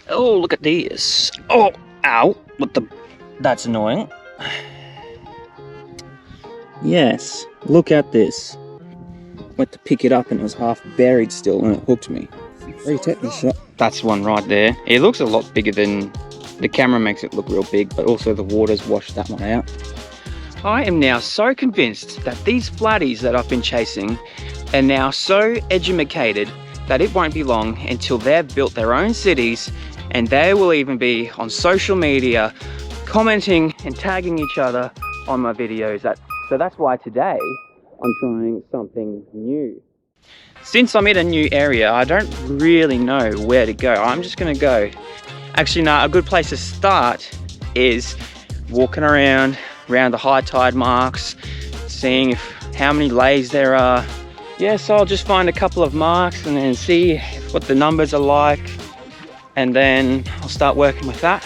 Oh, look at this. Oh, ow. What the... That's annoying. Yes, look at this. Went to pick it up and it was half buried still and it hooked me. Very tetanus shot. That's one right there. It looks a lot bigger than... The camera makes it look real big, but also the water's washed that one out. I am now so convinced that these flatties that I've been chasing are now so educated that it won't be long until they've built their own cities, and they will even be on social media commenting and tagging each other on my videos. So that's why today I'm trying something new. Since I'm in a new area, I don't really know where to go. I'm just gonna go. Actually, no, a good place to start is walking around the high tide marks, seeing how many lays there are. Yeah, so I'll just find a couple of marks and then see what the numbers are like, and then I'll start working with that.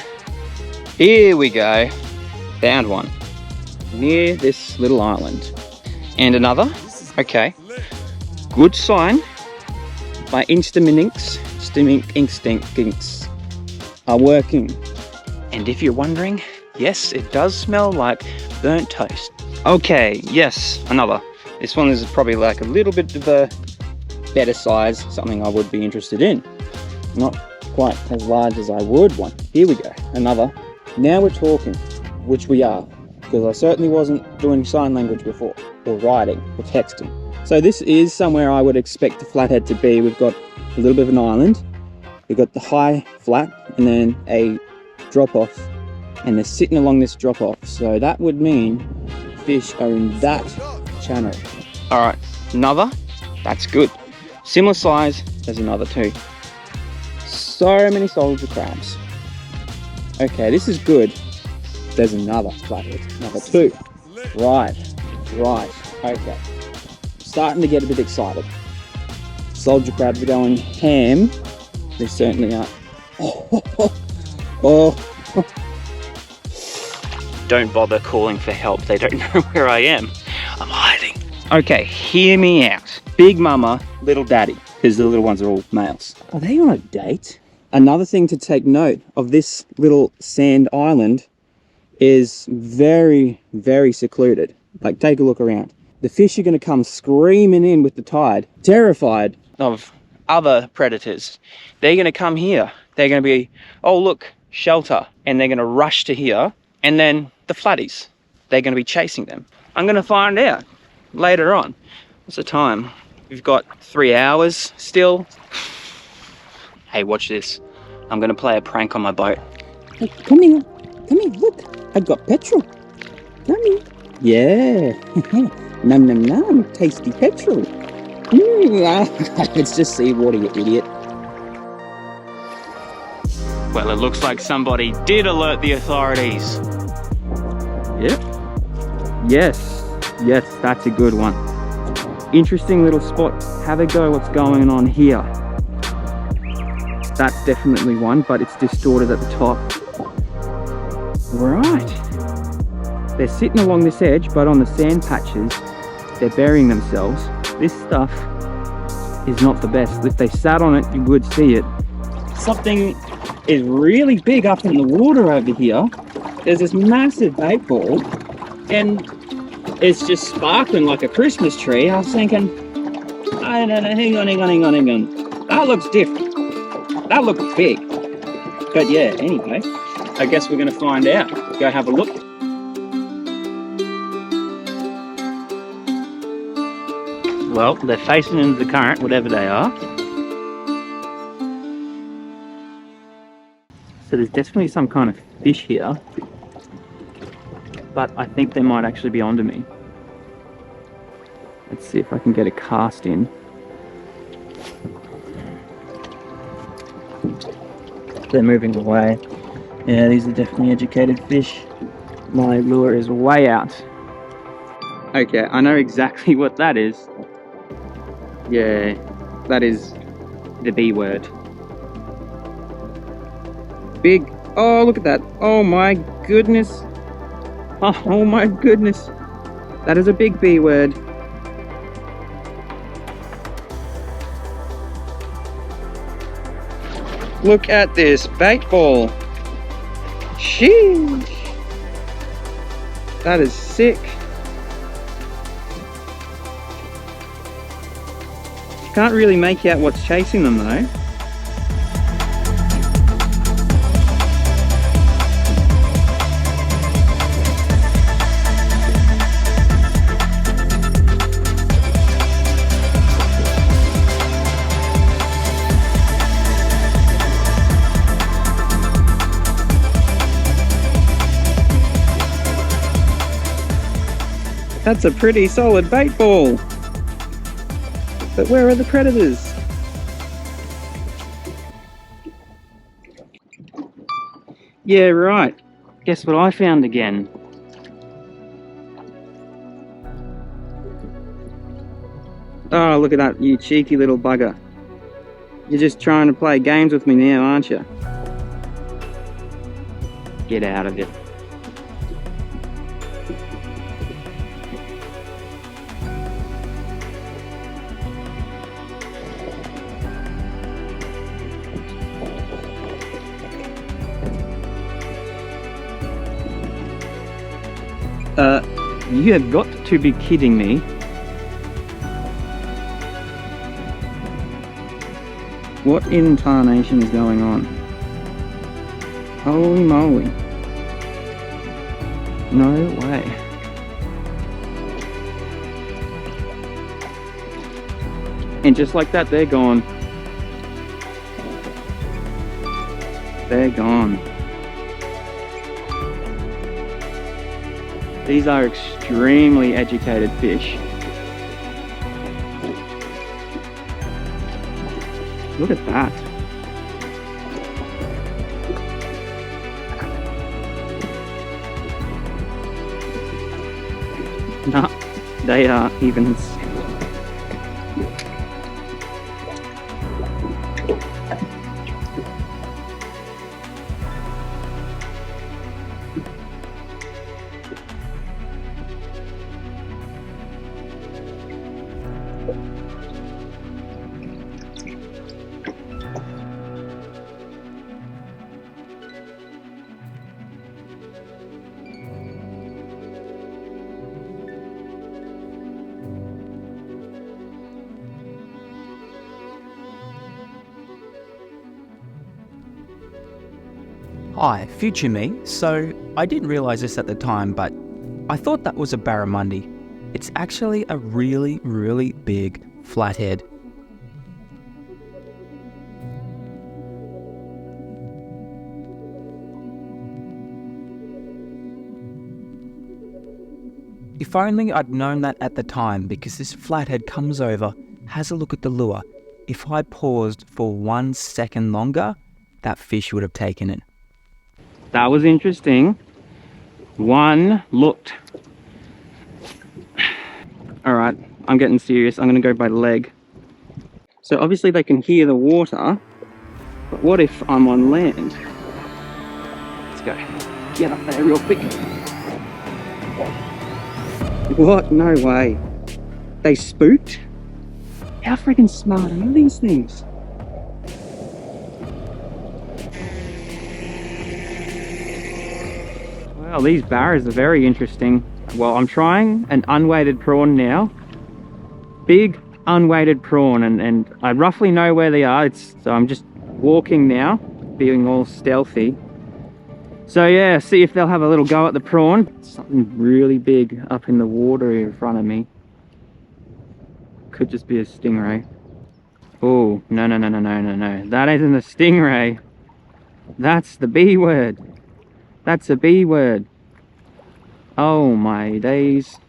Here we go. Found one near this little island. And another. Okay. Good sign. My instincts are working. And if you're wondering, yes, it does smell like burnt toast. Okay, yes, another. This one is probably like a little bit of a better size, something I would be interested in. Not quite as large as I would want. Here we go, another. Now we're talking, which we are, because I certainly wasn't doing sign language before, or writing, or texting. So this is somewhere I would expect the Flathead to be. We've got a little bit of an island. We've got the high flat, and then a drop off, and they're sitting along this drop off. So that would mean fish are in that channel. All right, another. That's good. Similar size. There's another two. So many soldier crabs. Okay, this is good. There's another flathead. Another two. Right. Okay. Starting to get a bit excited. Soldier crabs are going ham. They certainly are. Oh. Don't bother calling for help. They don't know where I am. I'm hiding. Okay, hear me out. Big mama, little daddy, because the little ones are all males. Are they on a date? Another thing to take note of this little sand island is very, very secluded. Like, take a look around. The fish are going to come screaming in with the tide, terrified of other predators. They're going to come here. They're going to be, oh look, shelter, and they're going to rush to here. And then the flatties, they're going to be chasing them. I'm going to find out later on. What's the time? We've got 3 hours still. Hey, watch this. I'm going to play a prank on my boat. Hey, come here, look. I've got petrol. Come here. Yeah. Num num num, tasty petrol. It's just seawater, you idiot. Well, it looks like somebody did alert the authorities. Yep. Yes, that's a good one. Interesting little spot. Have a go what's going on here. That's definitely one, but it's distorted at the top. Right. They're sitting along this edge, but on the sand patches, they're burying themselves. This stuff is not the best. If they sat on it, you would see it. Something is really big up in the water over here. There's this massive bait ball, and it's just sparkling like a Christmas tree. I was thinking, hang on. That looks different. That looks big. But yeah, anyway, I guess we're gonna find out. Go have a look. Well, they're facing into the current, whatever they are. So there's definitely some kind of fish here, but I think they might actually be onto me. Let's see if I can get a cast in. They're moving away. Yeah, these are definitely educated fish. My lure is way out. Okay, I know exactly what that is. Yeah, that is the B word. Big. Oh, look at that. Oh my goodness. Oh my goodness. That is a big B word. Look at this bait ball. Sheesh. That is sick. Can't really make out what's chasing them though. That's a pretty solid bait ball. But where are the predators? Yeah, right. Guess what I found again? Oh, look at that, you cheeky little bugger. You're just trying to play games with me now, aren't you? Get out of it. You have got to be kidding me. What in tarnation is going on? Holy moly. No way. And just like that, they're gone. They're gone. These are extremely educated fish. Look at that. Nah, they are even. Hi, future me. So, I didn't realise this at the time, but I thought that was a barramundi. It's actually a really, really big flathead. If only I'd known that at the time, because this flathead comes over, has a look at the lure. If I paused for 1 second longer, that fish would have taken it. That was interesting. One looked. Alright, I'm getting serious. I'm going to go by leg. So obviously they can hear the water, but what if I'm on land? Let's go. Get up there real quick. What? No way. They spooked? How freaking smart are these things? Well, these barras are very interesting. Well, I'm trying an unweighted prawn now. Big unweighted prawn, and I roughly know where they are. So I'm just walking now, being all stealthy. So yeah, see if they'll have a little go at the prawn. Something really big up in the water here in front of me. Could just be a stingray. Oh, no. That isn't a stingray. That's the B word. That's a B word. Oh my days.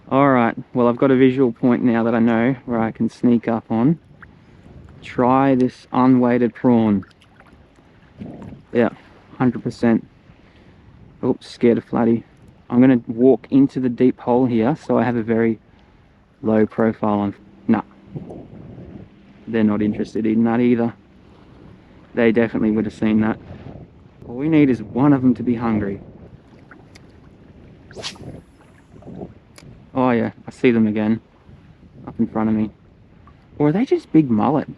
Alright, well I've got a visual point now that I know where I can sneak up on. Try this unweighted prawn. Yeah, 100%. Oops, scared of Flatty. I'm going to walk into the deep hole here so I have a very low profile on. Nah. They're not interested in that either. They definitely would have seen that. All we need is one of them to be hungry. Oh yeah, I see them again. Up in front of me. Or are they just big mullet?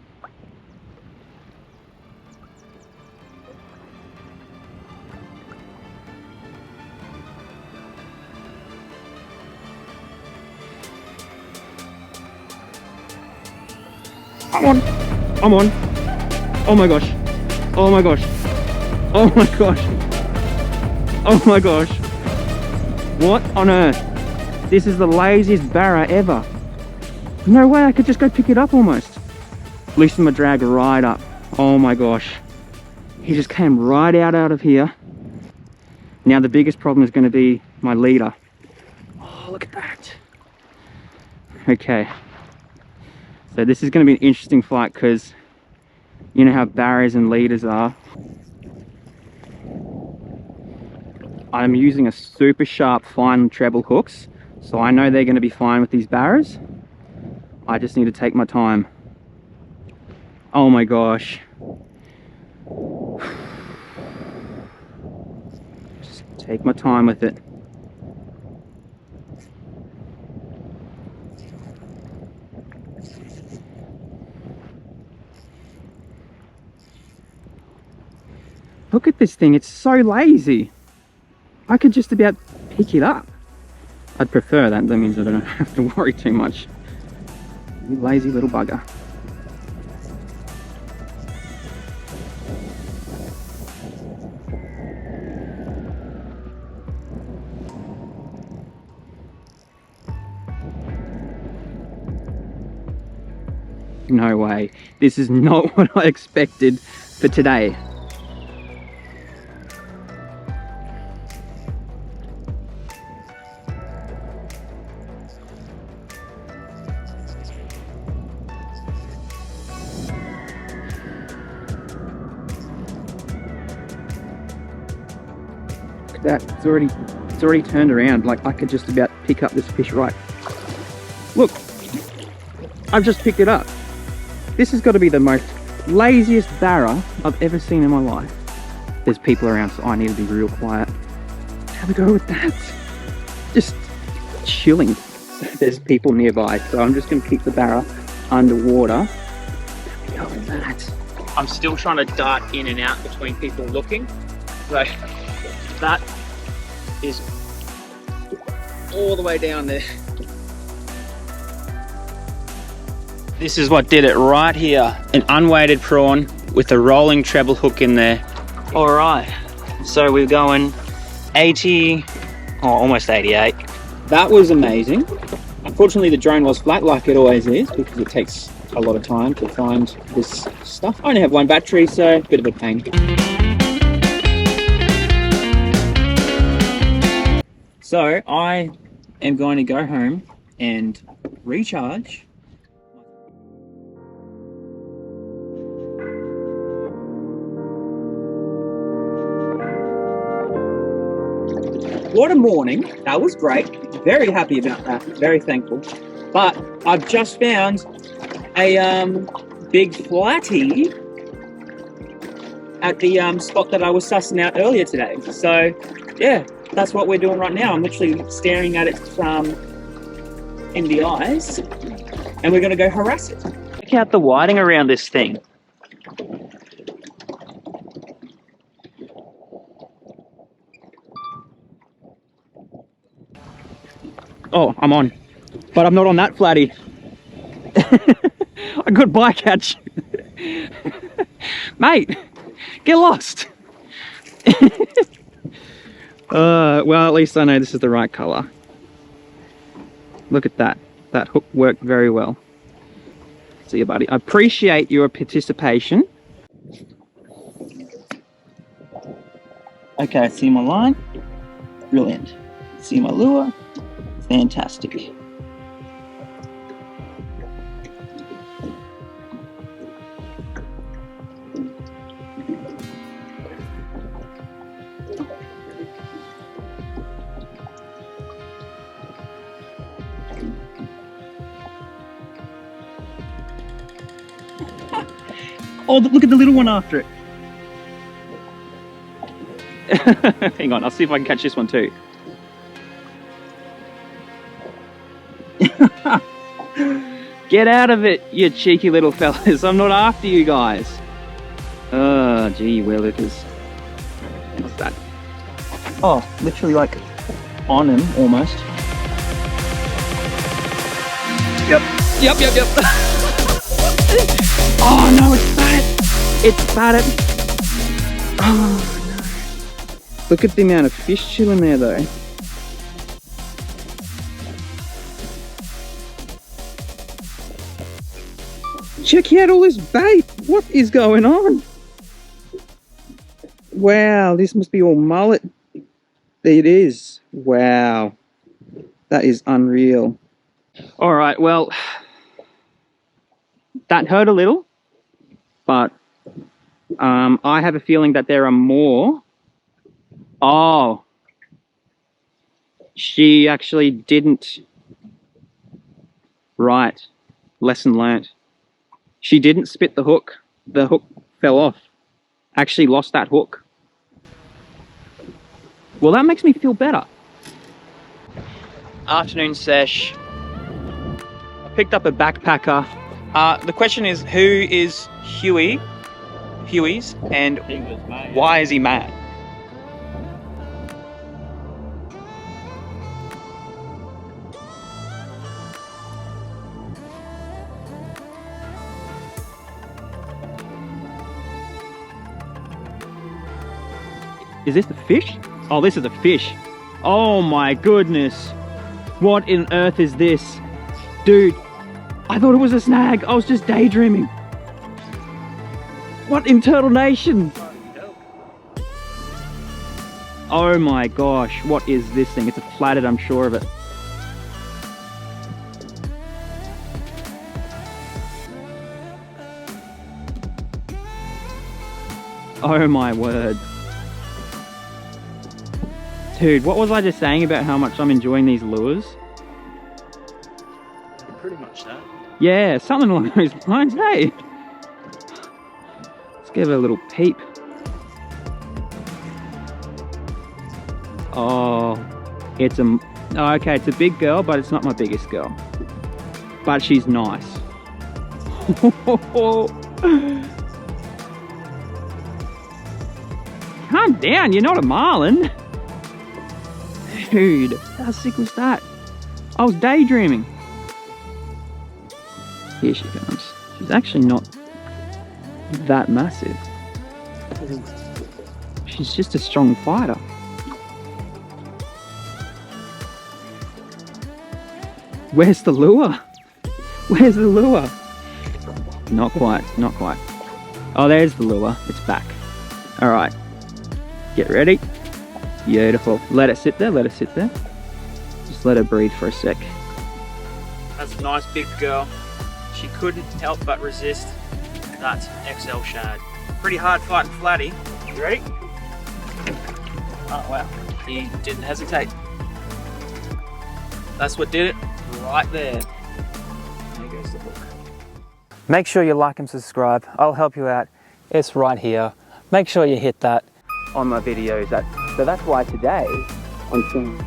I'm on. I'm on. Oh my gosh. Oh my gosh. Oh my gosh. Oh my gosh. What on earth? This is the laziest Barra ever. No way, I could just go pick it up almost. Loosen my drag right up. Oh my gosh. He just came right out of here. Now the biggest problem is going to be my leader. Oh, look at that. Okay. So this is going to be an interesting fight because you know how barras and leaders are. I'm using a super sharp fine treble hooks, so I know they're going to be fine with these barras. I just need to take my time. Oh my gosh. Just take my time with it. Look at this thing, it's so lazy. I could just about pick it up. I'd prefer that, that means I don't have to worry too much. You lazy little bugger. No way. This is not what I expected for today. That it's already turned around. Like I could just about pick up this fish right. Look, I've just picked it up. This has got to be the most laziest Barra I've ever seen in my life. There's people around, so I need to be real quiet. Have a go with that. Just chilling. There's people nearby, so I'm just going to keep the Barra underwater. Have a go with that. I'm still trying to dart in and out between people looking. So that is all the way down there. This is what did it right here. An unweighted prawn with a rolling treble hook in there. All right, so we're going 80, almost 88. That was amazing. Unfortunately, the drone was flat like it always is because it takes a lot of time to find this stuff. I only have one battery, so a bit of a pain. So I am going to go home and recharge. What a morning. That was great. Very happy about that. Very thankful. But I've just found a big flatty at the spot that I was sussing out earlier today. So yeah, that's what we're doing right now. I'm literally staring at it in the eyes, and we're going to go harass it. Check out the whiting around this thing. Oh, I'm on, but I'm not on that flatty. A good bycatch. Mate, get lost. Well, at least I know this is the right color. Look at that. That hook worked very well. See you, buddy. I appreciate your participation. Okay, I see my line. Brilliant. See my lure. Fantastic. Oh, look at the little one after it. Hang on, I'll see if I can catch this one too. Get out of it, you cheeky little fellas. I'm not after you guys. Oh, gee willikers. What's that? Oh, literally like on him almost. Yep. Oh no, it's batted! It's batted! Oh no. Look at the amount of fish chilling there though. Check out all this bait! What is going on? Wow, this must be all mullet. There it is. Wow. That is unreal. Alright, well, that hurt a little, but I have a feeling that there are more. Oh, she actually didn't. Right, lesson learnt. She didn't spit the hook. The hook fell off. Actually lost that hook. Well, that makes me feel better. Afternoon sesh. I picked up a backpacker. The question is, who is Huey's, and why is he mad? Is this the fish? Oh, this is a fish. Oh my goodness. What on earth is this? Dude, I thought it was a snag. I was just daydreaming. What in Turtle Nation? Oh my gosh, what is this thing? It's a flathead, I'm sure of it. Oh my word. Dude, what was I just saying about how much I'm enjoying these lures? Pretty much that. Yeah, something along those lines, hey? Let's give it a little peep. Oh, it's a... Oh, okay, it's a big girl, but it's not my biggest girl. But she's nice. Calm down, you're not a marlin. Dude, how sick was that? I was daydreaming. Here she comes. She's actually not that massive. She's just a strong fighter. Where's the lure? Where's the lure? Not quite, not quite. Oh, there's the lure. It's back. All right, get ready. Beautiful. Let it sit there, let it sit there. Just let her breathe for a sec. That's a nice big girl. She couldn't help but resist that XL shad. Pretty hard fighting flatty. You ready? Oh wow, he didn't hesitate. That's what did it, right there. There goes the hook. Make sure you like and subscribe. I'll help you out. It's right here. Make sure you hit that On my videos, so that's why today on film